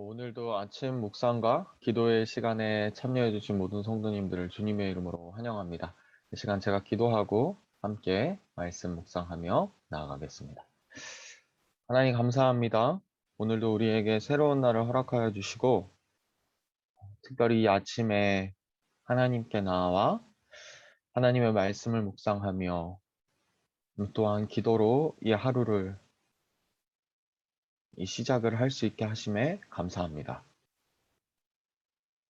오늘도 아침 묵상과 기도의 시간에 참여해 주신 모든 성도님들을 주님의 이름으로 환영합니다. 이 시간 제가 기도하고 함께 말씀 묵상하며 나아가겠습니다. 하나님 감사합니다. 오늘도 우리에게 새로운 날을 허락하여 주시고 특별히 이 아침에 하나님께 나와 하나님의 말씀을 묵상하며 또한 기도로 이 하루를 이 시작을 할 수 있게 하심에 감사합니다.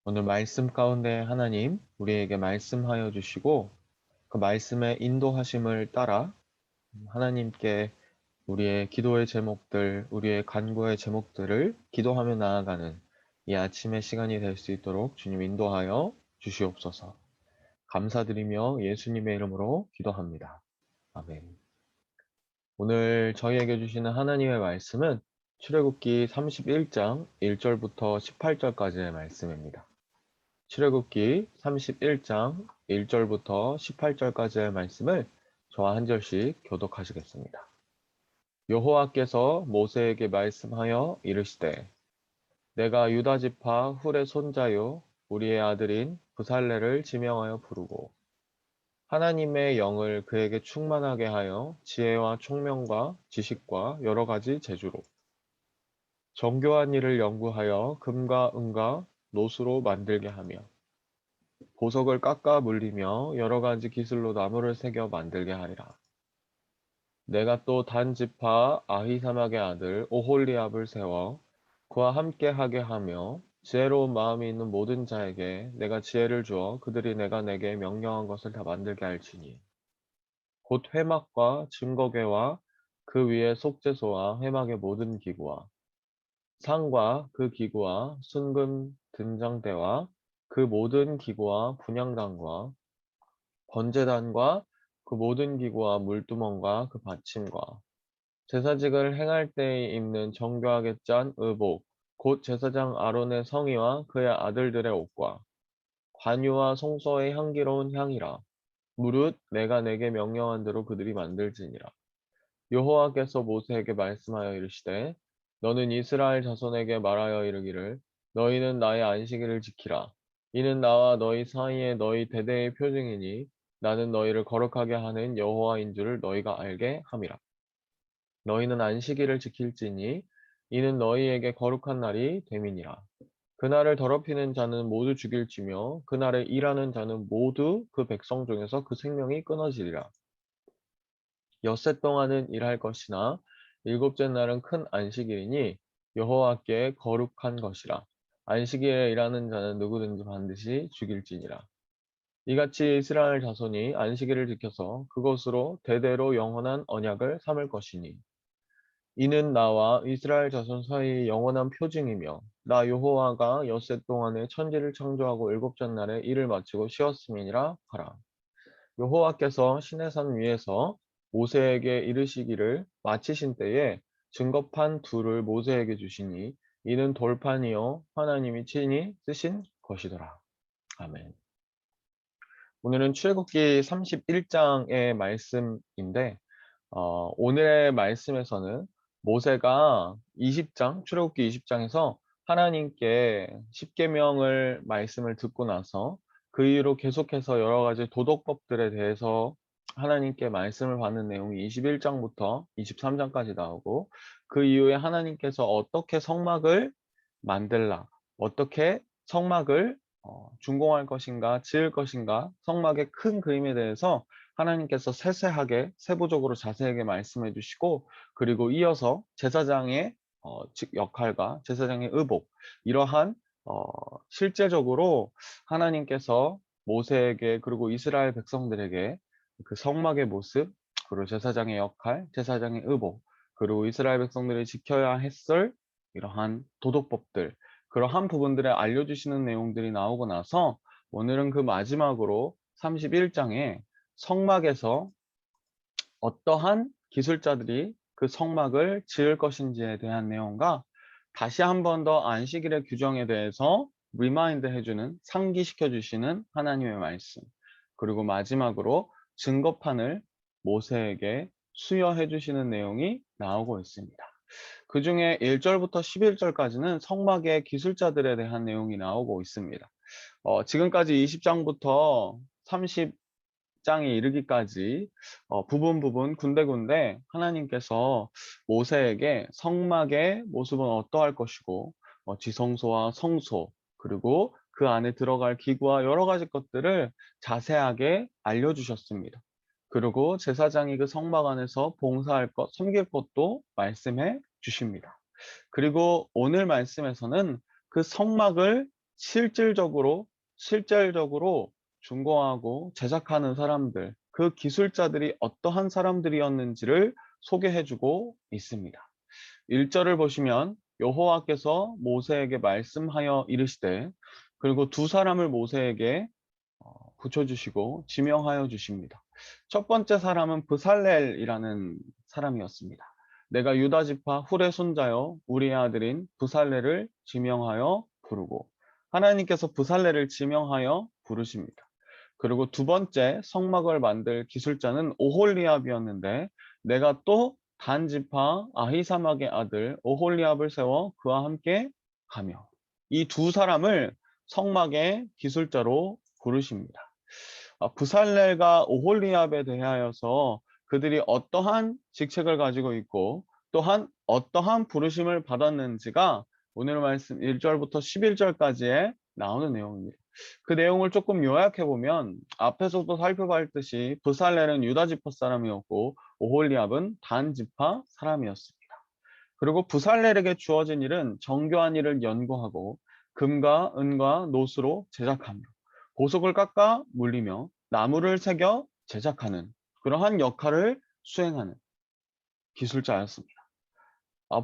오늘 말씀 가운데 하나님 우리에게 말씀하여 주시고 그 말씀의 인도하심을 따라 하나님께 우리의 기도의 제목들, 우리의 간구의 제목들을 기도하며 나아가는 이 아침의 시간이 될 수 있도록 주님 인도하여 주시옵소서. 감사드리며 예수님의 이름으로 기도합니다. 아멘. 오늘 저희에게 주시는 하나님의 말씀은 출애굽기 31장 1절부터 18절까지의 말씀입니다. 출애굽기 31장 1절부터 18절까지의 말씀을 저와 한 절씩 교독하시겠습니다. 여호와께서 모세에게 말씀하여 이르시되 내가 유다 지파 훌의 손자요 우리의 아들인 브살레를 지명하여 부르고 하나님의 영을 그에게 충만하게 하여 지혜와 총명과 지식과 여러 가지 재주로 정교한 일을 연구하여 금과 은과 노수로 만들게 하며 보석을 깎아 물리며 여러 가지 기술로 나무를 새겨 만들게 하리라. 내가 또 단 지파 아히사막의 아들 오홀리압을 세워 그와 함께 하게 하며 지혜로운 마음이 있는 모든 자에게 내가 지혜를 주어 그들이 내가 내게 명령한 것을 다 만들게 할지니 곧 회막과 증거궤와 그 위에 속죄소와 회막의 모든 기구와 상과 그 기구와 순금 등장대와 그 모든 기구와 분향단과 번제단과 그 모든 기구와 물두멍과 그 받침과 제사직을 행할 때에 입는 정교하게 짠 의복 곧 제사장 아론의 성의와 그의 아들들의 옷과 관유와 송소의 향기로운 향이라 무릇 내가 내게 명령한 대로 그들이 만들지니라. 여호와께서 모세에게 말씀하여 이르시되 너는 이스라엘 자손에게 말하여 이르기를 너희는 나의 안식일을 지키라. 이는 나와 너희 사이에 너희 대대의 표징이니 나는 너희를 거룩하게 하는 여호와인 줄을 너희가 알게 함이라. 너희는 안식일을 지킬지니 이는 너희에게 거룩한 날이 됨이니라. 그날을 더럽히는 자는 모두 죽일지며 그날에 일하는 자는 모두 그 백성 중에서 그 생명이 끊어지리라. 엿새 동안은 일할 것이나 일곱째 날은 큰 안식일이니 여호와께 거룩한 것이라. 안식일에 일하는 자는 누구든지 반드시 죽일지니라. 이같이 이스라엘 자손이 안식일을 지켜서 그것으로 대대로 영원한 언약을 삼을 것이니 이는 나와 이스라엘 자손 사이의 영원한 표징이며 나 여호와가 엿새 동안에 천지를 창조하고 일곱째 날에 일을 마치고 쉬었음이니라 하라. 여호와께서 시내산 위에서 모세에게 이르시기를 마치신 때에 증거판 둘을 모세에게 주시니 이는 돌판이요 하나님이 친히 쓰신 것이더라. 아멘. 오늘은 출애굽기 31장의 말씀인데 오늘의 말씀에서는 모세가 20장, 출애굽기 20장에서 하나님께 십계명을 말씀을 듣고 나서 그 이후로 계속해서 여러 가지 도덕법들에 대해서 하나님께 말씀을 받는 내용이 21장부터 23장까지 나오고 그 이후에 하나님께서 어떻게 성막을 만들라, 어떻게 성막을 준공할 것인가, 지을 것인가, 성막의 큰 그림에 대해서 하나님께서 세세하게 세부적으로 자세하게 말씀해 주시고 그리고 이어서 제사장의 즉 역할과 제사장의 의복 이러한 어, 실제적으로 하나님께서 모세에게 그리고 이스라엘 백성들에게 그 성막의 모습 그리고 제사장의 역할, 제사장의 의복 그리고 이스라엘 백성들이 지켜야 했을 이러한 도덕법들 그러한 부분들을 알려주시는 내용들이 나오고 나서 오늘은 그 마지막으로 31장에 성막에서 어떠한 기술자들이 그 성막을 지을 것인지에 대한 내용과 다시 한 번 더 안식일의 규정에 대해서 리마인드 해주는 상기시켜 주시는 하나님의 말씀 그리고 마지막으로 증거판을 모세에게 수여해 주시는 내용이 나오고 있습니다. 그중에 1절부터 11절까지는 성막의 기술자들에 대한 내용이 나오고 있습니다. 지금까지 20장부터 30장에 이르기까지 부분 부분 군데군데 하나님께서 모세에게 성막의 모습은 어떠할 것이고 지성소와 성소 그리고 그 안에 들어갈 기구와 여러 가지 것들을 자세하게 알려주셨습니다. 그리고 제사장이 그 성막 안에서 봉사할 것, 섬길 것도 말씀해 주십니다. 그리고 오늘 말씀에서는 그 성막을 실질적으로 준공하고 제작하는 사람들, 그 기술자들이 어떠한 사람들이었는지를 소개해주고 있습니다. 1절을 보시면 여호와께서 모세에게 말씀하여 이르시되 그리고 두 사람을 모세에게 붙여주시고 지명하여 주십니다. 첫 번째 사람은 브살렐이라는 사람이었습니다. 내가 유다 지파 훌의 손자여 우리의 아들인 브살렐을 지명하여 부르고 하나님께서 브살렐을 지명하여 부르십니다. 그리고 두 번째 성막을 만들 기술자는 오홀리압이었는데 내가 또 단 지파 아히사막의 아들 오홀리압을 세워 그와 함께 가며 이 두 사람을 성막의 기술자로 부르십니다. 부살렐과 오홀리압에 대하여서 그들이 어떠한 직책을 가지고 있고 또한 어떠한 부르심을 받았는지가 오늘 말씀 1절부터 11절까지에 나오는 내용입니다. 그 내용을 조금 요약해 보면 앞에서도 살펴봤듯이 부살렐은 유다 지파 사람이었고 오홀리압은 단 지파 사람이었습니다. 그리고 부살렐에게 주어진 일은 정교한 일을 연구하고 금과 은과 노수로 제작하며 보석을 깎아 물리며 나무를 새겨 제작하는 그러한 역할을 수행하는 기술자였습니다.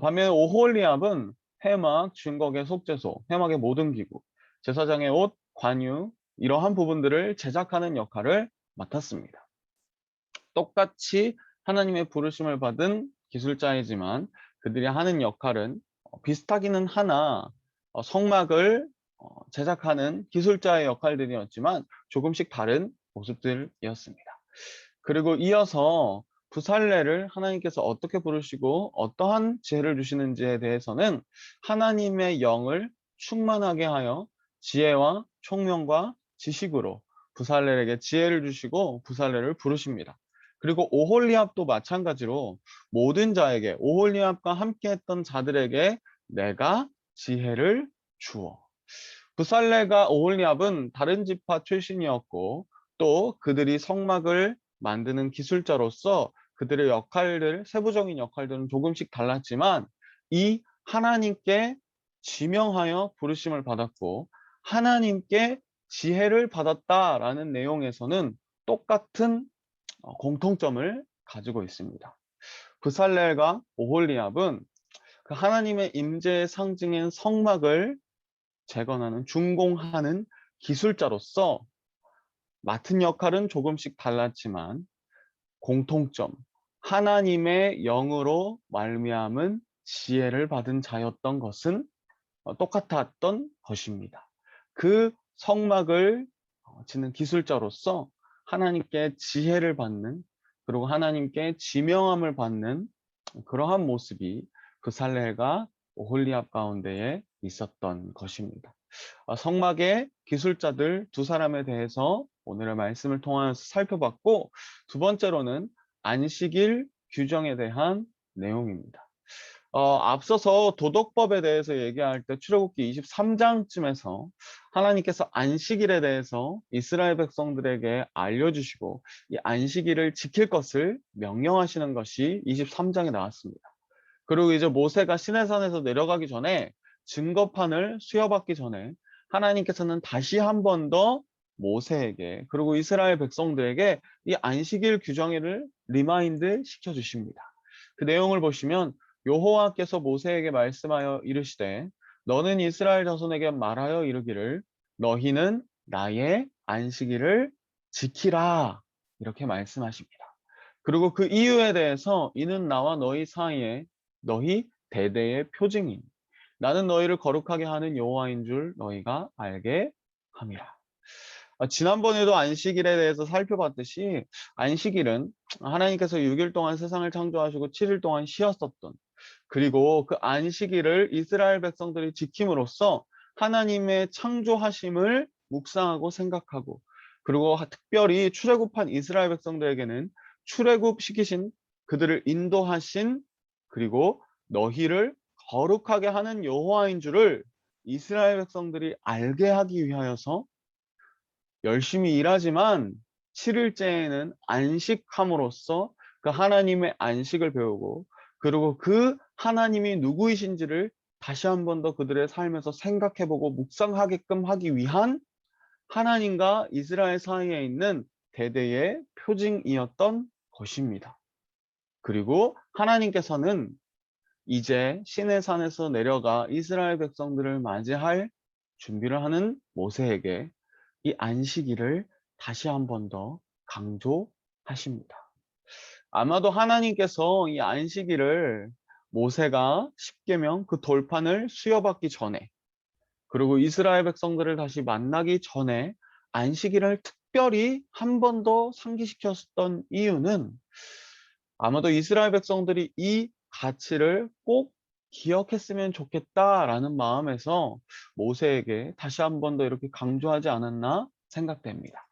반면에 오홀리압은 해막, 증거의 속죄소, 해막의 모든 기구, 제사장의 옷, 관유 이러한 부분들을 제작하는 역할을 맡았습니다. 똑같이 하나님의 부르심을 받은 기술자이지만 그들이 하는 역할은 비슷하기는 하나 성막을 제작하는 기술자의 역할들이었지만 조금씩 다른 모습들이었습니다. 그리고 이어서 부살레를 하나님께서 어떻게 부르시고 어떠한 지혜를 주시는지에 대해서는 하나님의 영을 충만하게 하여 지혜와 총명과 지식으로 부살렐에게 지혜를 주시고 부살렐을 부르십니다. 그리고 오홀리압도 마찬가지로 모든 자에게 오홀리압과 함께 했던 자들에게 내가 지혜를 주어. 부살레가 오홀리압은 다른 지파 출신이었고 또 그들이 성막을 만드는 기술자로서 그들의 역할들, 세부적인 역할들은 조금씩 달랐지만 이 하나님께 지명하여 부르심을 받았고 하나님께 지혜를 받았다라는 내용에서는 똑같은 공통점을 가지고 있습니다. 부살렐과 오홀리압은 그 하나님의 임재의 상징인 성막을 재건하는, 준공하는 기술자로서 맡은 역할은 조금씩 달랐지만 공통점, 하나님의 영으로 말미암은 지혜를 받은 자였던 것은 똑같았던 것입니다. 그 성막을 짓는 기술자로서 하나님께 지혜를 받는 그리고 하나님께 지명함을 받는 그러한 모습이 부살렐과 오홀리압 가운데에 있었던 것입니다. 성막의 기술자들 두 사람에 대해서 오늘의 말씀을 통하여서 살펴봤고 두 번째로는 안식일 규정에 대한 내용입니다. 앞서서 도덕법에 대해서 얘기할 때 출애굽기 23장쯤에서 하나님께서 안식일에 대해서 이스라엘 백성들에게 알려주시고 이 안식일을 지킬 것을 명령하시는 것이 23장에 나왔습니다. 그리고 이제 모세가 시내산에서 내려가기 전에 증거판을 수여받기 전에 하나님께서는 다시 한 번 더 모세에게 그리고 이스라엘 백성들에게 이 안식일 규정을 리마인드 시켜 주십니다. 그 내용을 보시면 여호와께서 모세에게 말씀하여 이르시되 너는 이스라엘 자손에게 말하여 이르기를 너희는 나의 안식일을 지키라 이렇게 말씀하십니다. 그리고 그 이유에 대해서 이는 나와 너희 사이에 너희 대대의 표징이니 나는 너희를 거룩하게 하는 여호와인 줄 너희가 알게 함이라. 지난번에도 안식일에 대해서 살펴봤듯이 안식일은 하나님께서 6일 동안 세상을 창조하시고 7일 동안 쉬었었던 그리고 그 안식일을 이스라엘 백성들이 지킴으로써 하나님의 창조하심을 묵상하고 생각하고, 그리고 특별히 출애굽한 이스라엘 백성들에게는 출애굽시키신, 그들을 인도하신, 그리고 너희를 거룩하게 하는 여호와인 줄을 이스라엘 백성들이 알게 하기 위하여서 열심히 일하지만 7일째에는 안식함으로써 그 하나님의 안식을 배우고, 그리고 그 하나님이 누구이신지를 다시 한 번 더 그들의 삶에서 생각해보고 묵상하게끔 하기 위한 하나님과 이스라엘 사이에 있는 대대의 표징이었던 것입니다. 그리고 하나님께서는 이제 시내산에서 내려가 이스라엘 백성들을 맞이할 준비를 하는 모세에게 이 안식일을 다시 한 번 더 강조하십니다. 아마도 하나님께서 이 안식일을 모세가 십계명 그 돌판을 수여받기 전에, 그리고 이스라엘 백성들을 다시 만나기 전에 안식일을 특별히 한 번 더 상기시켰던 이유는, 아마도 이스라엘 백성들이 이 가치를 꼭 기억했으면 좋겠다라는 마음에서 모세에게 다시 한 번 더 이렇게 강조하지 않았나 생각됩니다.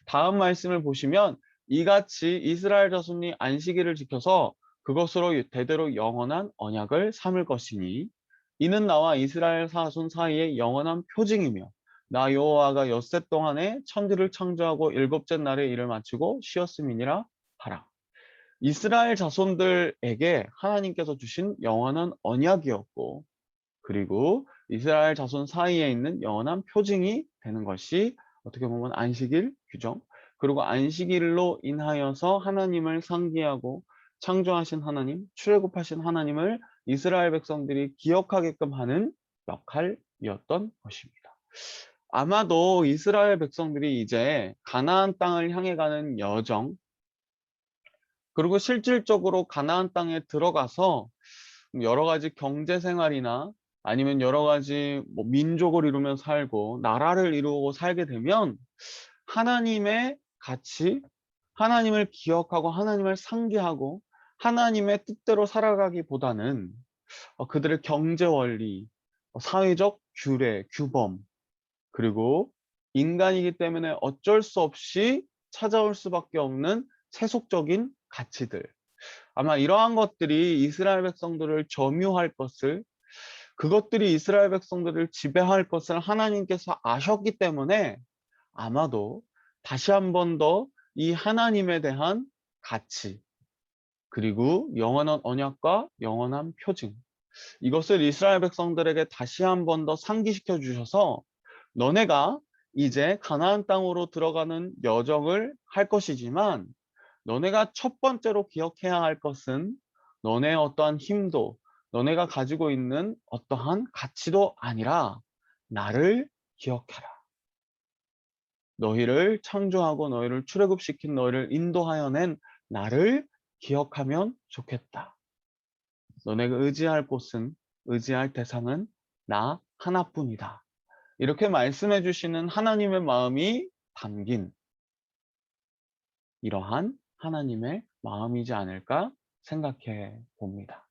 다음 말씀을 보시면, 이같이 이스라엘 자손이 안식일을 지켜서 그것으로 대대로 영원한 언약을 삼을 것이니 이는 나와 이스라엘 자손 사이의 영원한 표징이며 나 여호와가 엿새 동안에 천지를 창조하고 일곱째 날에 일을 마치고 쉬었음이니라 하라. 이스라엘 자손들에게 하나님께서 주신 영원한 언약이었고, 그리고 이스라엘 자손 사이에 있는 영원한 표징이 되는 것이 어떻게 보면 안식일 규정, 그리고 안식일로 인하여서 하나님을 상기하고 창조하신 하나님, 출애굽하신 하나님을 이스라엘 백성들이 기억하게끔 하는 역할이었던 것입니다. 아마도 이스라엘 백성들이 이제 가나안 땅을 향해 가는 여정, 그리고 실질적으로 가나안 땅에 들어가서 여러 가지 경제 생활이나 아니면 여러 가지 민족을 이루며 살고 나라를 이루고 살게 되면 하나님의 가치, 하나님을 기억하고 하나님을 상기하고 하나님의 뜻대로 살아가기보다는 그들의 경제 원리, 사회적 규례, 규범, 그리고 인간이기 때문에 어쩔 수 없이 찾아올 수밖에 없는 세속적인 가치들, 아마 이러한 것들이 이스라엘 백성들을 점유할 것을, 그것들이 이스라엘 백성들을 지배할 것을 하나님께서 아셨기 때문에 아마도 다시 한 번 더 이 하나님에 대한 가치, 그리고 영원한 언약과 영원한 표징, 이것을 이스라엘 백성들에게 다시 한 번 더 상기시켜 주셔서 너네가 이제 가나안 땅으로 들어가는 여정을 할 것이지만 너네가 첫 번째로 기억해야 할 것은 너네의 어떠한 힘도, 너네가 가지고 있는 어떠한 가치도 아니라 나를 기억해라. 너희를 창조하고 너희를 출애굽시킨, 너희를 인도하여 낸 나를 기억하면 좋겠다. 너네가 의지할 곳은, 의지할 대상은 나 하나뿐이다. 이렇게 말씀해 주시는 하나님의 마음이 담긴 이러한 하나님의 마음이지 않을까 생각해 봅니다.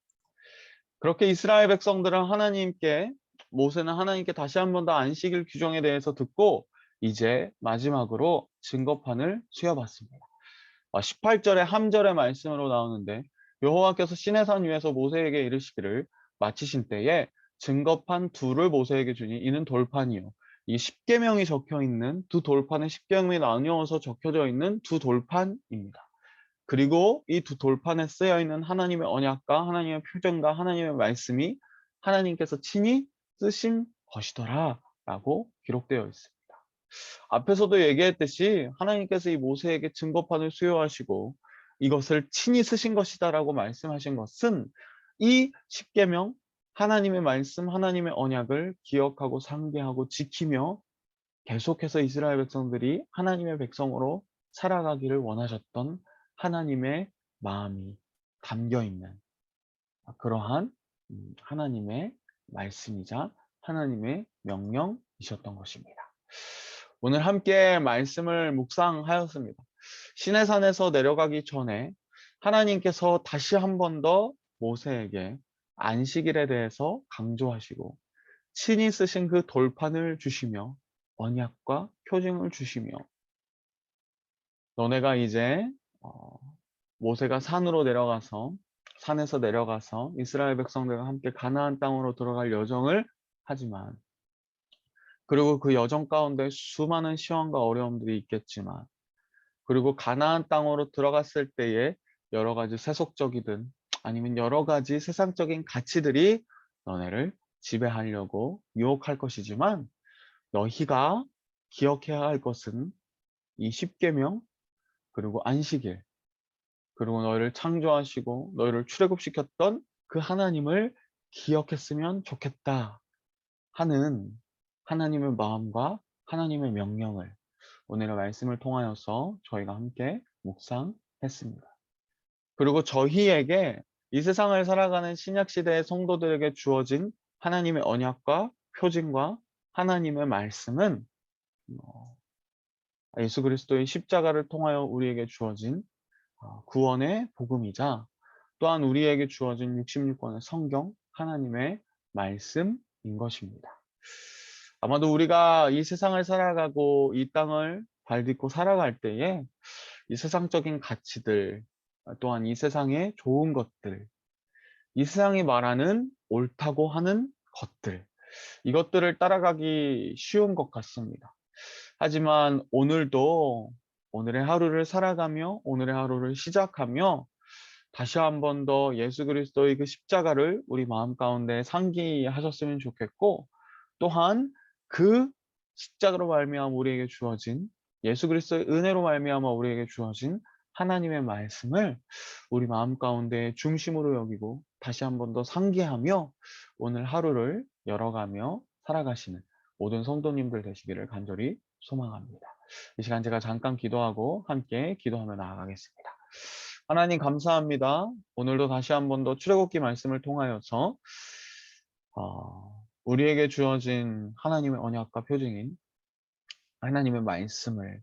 그렇게 이스라엘 백성들은 모세는 하나님께 다시 한 번 더 안식일 규정에 대해서 듣고 이제 마지막으로 증거판을 수여받습니다. 18절의 함절의 말씀으로 나오는데, 여호와께서 시내산 위에서 모세에게 이르시기를 마치신 때에 증거판 둘을 모세에게 주니 이는 돌판이요. 이 십계명이 적혀 있는 두 돌판에 십계명이 나뉘어서 적혀져 있는 두 돌판입니다. 그리고 이 두 돌판에 쓰여 있는 하나님의 언약과 하나님의 표정과 하나님의 말씀이 하나님께서 친히 쓰신 것이더라 라고 기록되어 있습니다. 앞에서도 얘기했듯이 하나님께서 이 모세에게 증거판을 수여하시고 이것을 친히 쓰신 것이다라고 말씀하신 것은 이 십계명, 하나님의 말씀, 하나님의 언약을 기억하고 상기하고 지키며 계속해서 이스라엘 백성들이 하나님의 백성으로 살아가기를 원하셨던 하나님의 마음이 담겨 있는 그러한 하나님의 말씀이자 하나님의 명령이셨던 것입니다. 오늘 함께 말씀을 묵상하였습니다. 시내산에서 내려가기 전에 하나님께서 다시 한 번 더 모세에게 안식일에 대해서 강조하시고 친히 쓰신 그 돌판을 주시며 언약과 표징을 주시며 너네가 이제 어, 모세가 산에서 내려가서 이스라엘 백성들과 함께 가나안 땅으로 들어갈 여정을 하지만 그리고 그 여정 가운데 수많은 시험과 어려움들이 있겠지만 그리고 가나안 땅으로 들어갔을 때에 여러 가지 세속적이든 아니면 여러 가지 세상적인 가치들이 너네를 지배하려고 유혹할 것이지만 너희가 기억해야 할 것은 이 십계명 그리고 안식일 그리고 너희를 창조하시고 너희를 출애굽시켰던 그 하나님을 기억했으면 좋겠다 하는 하나님의 마음과 하나님의 명령을 오늘의 말씀을 통하여서 저희가 함께 묵상했습니다. 그리고 저희에게 이 세상을 살아가는 신약 시대의 성도들에게 주어진 하나님의 언약과 표징과 하나님의 말씀은 예수 그리스도의 십자가를 통하여 우리에게 주어진 구원의 복음이자 또한 우리에게 주어진 66권의 성경 하나님의 말씀인 것입니다. 아마도 우리가 이 세상을 살아가고 이 땅을 발딛고 살아갈 때에 이 세상적인 가치들 또한 이 세상의 좋은 것들 이 세상이 말하는 옳다고 하는 것들 이것들을 따라가기 쉬운 것 같습니다. 하지만 오늘도 오늘의 하루를 살아가며 오늘의 하루를 시작하며 다시 한 번 더 예수 그리스도의 그 십자가를 우리 마음 가운데 상기하셨으면 좋겠고 또한 그 십자가로 말미암아 우리에게 주어진 예수 그리스도의 은혜로 말미암아 우리에게 주어진 하나님의 말씀을 우리 마음 가운데 중심으로 여기고 다시 한 번 더 상기하며 오늘 하루를 열어가며 살아가시는 모든 성도님들 되시기를 간절히 소망합니다. 이 시간 제가 잠깐 기도하고 함께 기도하며 나아가겠습니다. 하나님 감사합니다. 오늘도 다시 한 번 더 출애굽기 말씀을 통하여서 우리에게 주어진 하나님의 언약과 표징인 하나님의 말씀을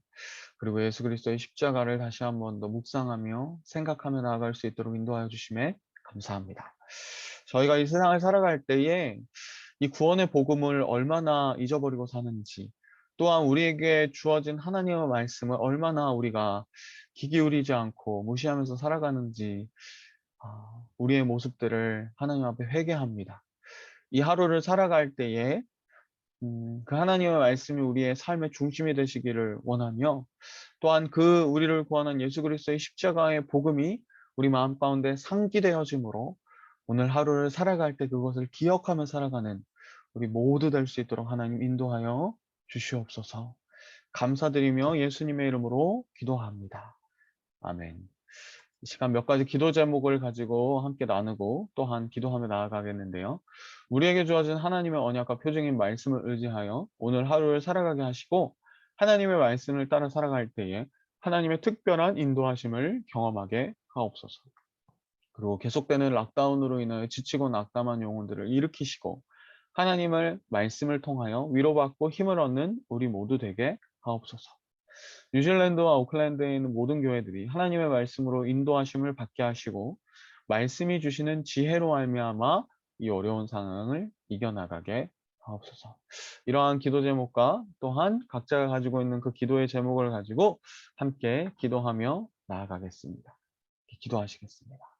그리고 예수 그리스도의 십자가를 다시 한 번 더 묵상하며 생각하며 나아갈 수 있도록 인도하여 주심에 감사합니다. 저희가 이 세상을 살아갈 때에 이 구원의 복음을 얼마나 잊어버리고 사는지 또한 우리에게 주어진 하나님의 말씀을 얼마나 우리가 귀 기울이지 않고 무시하면서 살아가는지 우리의 모습들을 하나님 앞에 회개합니다. 이 하루를 살아갈 때에 그 하나님의 말씀이 우리의 삶의 중심이 되시기를 원하며 또한 그 우리를 구원한 예수 그리스도의 십자가의 복음이 우리 마음 가운데 상기되어짐으로 오늘 하루를 살아갈 때 그것을 기억하며 살아가는 우리 모두 될 수 있도록 하나님 인도하여 주시옵소서. 감사드리며 예수님의 이름으로 기도합니다. 아멘. 이 시간 몇 가지 기도 제목을 가지고 함께 나누고 또한 기도하며 나아가겠는데요. 우리에게 주어진 하나님의 언약과 표징인 말씀을 의지하여 오늘 하루를 살아가게 하시고 하나님의 말씀을 따라 살아갈 때에 하나님의 특별한 인도하심을 경험하게 하옵소서. 그리고 계속되는 락다운으로 인하여 지치고 낙담한 영혼들을 일으키시고 하나님의 말씀을 통하여 위로받고 힘을 얻는 우리 모두 되게 하옵소서. 뉴질랜드와 오클랜드에 있는 모든 교회들이 하나님의 말씀으로 인도하심을 받게 하시고 말씀이 주시는 지혜로 말미암아 이 어려운 상황을 이겨나가게 하옵소서. 이러한 기도 제목과 또한 각자가 가지고 있는 그 기도의 제목을 가지고 함께 기도하며 나아가겠습니다. 기도하시겠습니다.